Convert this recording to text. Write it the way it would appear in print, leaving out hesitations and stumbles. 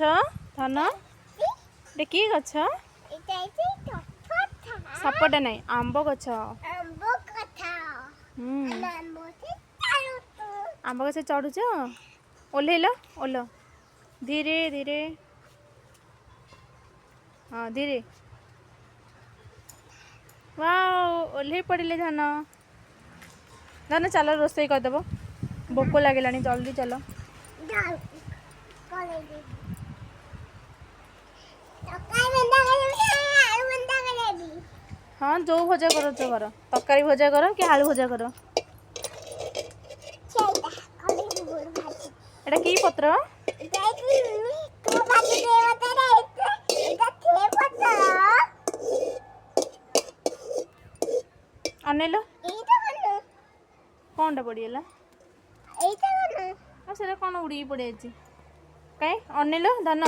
धन एटा कि गछ सपटा नहीं आंब गछ आंब गछ चढ़ुच ओल्हेल ओल धीरे धीरे हाँ धीरे वाओ ओल्हे पड़े धन धन चल रोषे करदेव भोक लगे जल्दी चल हाँ जो भजा कर तरकारी भजा कर कि आलू भजा कर एटा कि पत्र अनेल कौन पड़ीगला से कौन उड़ी पड़े कहीं अनेल धन